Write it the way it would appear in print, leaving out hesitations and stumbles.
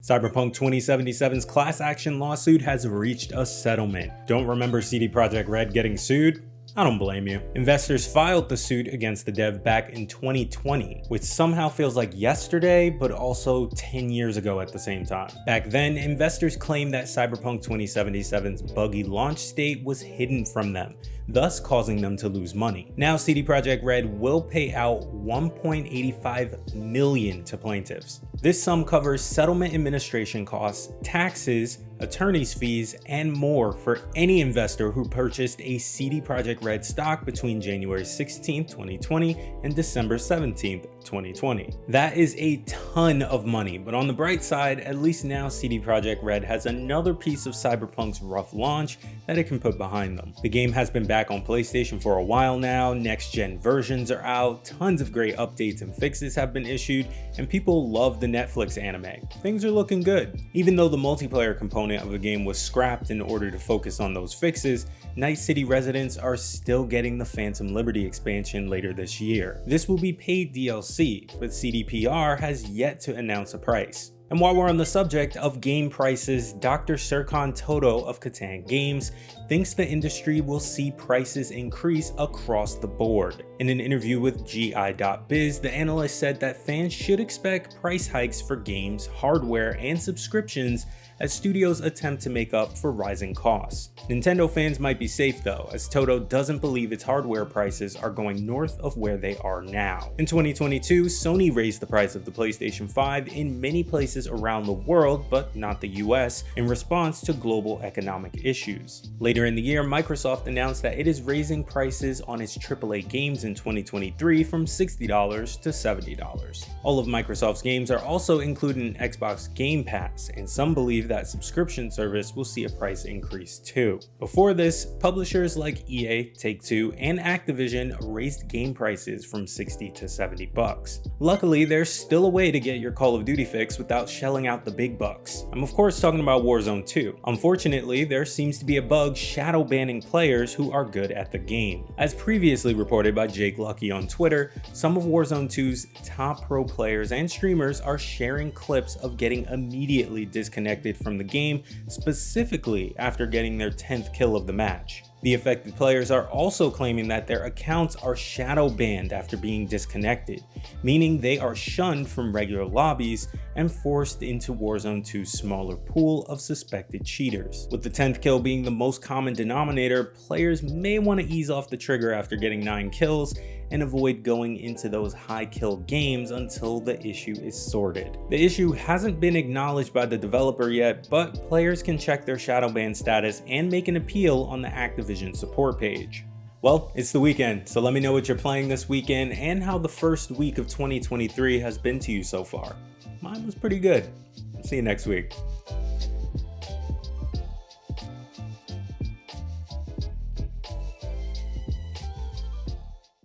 Cyberpunk 2077's class action lawsuit has reached a settlement. Don't remember CD Projekt Red getting sued? I don't blame you. Investors filed the suit against the dev back in 2020, which somehow feels like yesterday, but also 10 years ago at the same time. Back then, investors claimed that Cyberpunk 2077's buggy launch state was hidden from them, thus causing them to lose money. Now CD Projekt Red will pay out $1.85 million to plaintiffs. This sum covers settlement administration costs, taxes, attorney's fees, and more for any investor who purchased a CD Projekt Red stock between January 16, 2020 and December 17, 2020. That is a ton of money, but on the bright side, at least now CD Projekt Red has another piece of Cyberpunk's rough launch that it can put behind them. The game has been back on PlayStation for a while now, next-gen versions are out, tons of great updates and fixes have been issued, and people love the Netflix anime. Things are looking good. Even though the multiplayer component of the game was scrapped in order to focus on those fixes, Night City residents are still getting the Phantom Liberty expansion later this year. This will be paid DLC, but CDPR has yet to announce a price. And while we're on the subject of game prices, Dr. Serkan Toto of Catan Games thinks the industry will see prices increase across the board. In an interview with GI.biz, the analyst said that fans should expect price hikes for games, hardware, and subscriptions as studios attempt to make up for rising costs. Nintendo fans might be safe though, as Toto doesn't believe its hardware prices are going north of where they are now. In 2022, Sony raised the price of the PlayStation 5 in many places around the world, but not the US, in response to global economic issues. Later in the year, Microsoft announced that it is raising prices on its AAA games in 2023 from $60 to $70. All of Microsoft's games are also included in Xbox Game Pass, and some believe that subscription service will see a price increase too. Before this, publishers like EA, Take-Two, and Activision raised game prices from 60 to 70 bucks. Luckily, there's still a way to get your Call of Duty fix without shelling out the big bucks. I'm of course talking about Warzone 2. Unfortunately, there seems to be a bug shadow banning players who are good at the game. As previously reported by Jake Lucky on Twitter, some of Warzone 2's top pro players and streamers are sharing clips of getting immediately disconnected from the game, specifically after getting their 10th kill of the match. The affected players are also claiming that their accounts are shadow banned after being disconnected, meaning they are shunned from regular lobbies and forced into Warzone 2's smaller pool of suspected cheaters. With the 10th kill being the most common denominator, players may want to ease off the trigger after getting 9 kills and avoid going into those high kill games until the issue is sorted. The issue hasn't been acknowledged by the developer yet, but players can check their shadow ban status and make an appeal on the Activision support page. Well, it's the weekend, so let me know what you're playing this weekend and how the first week of 2023 has been to you so far. Mine was pretty good. See you next week.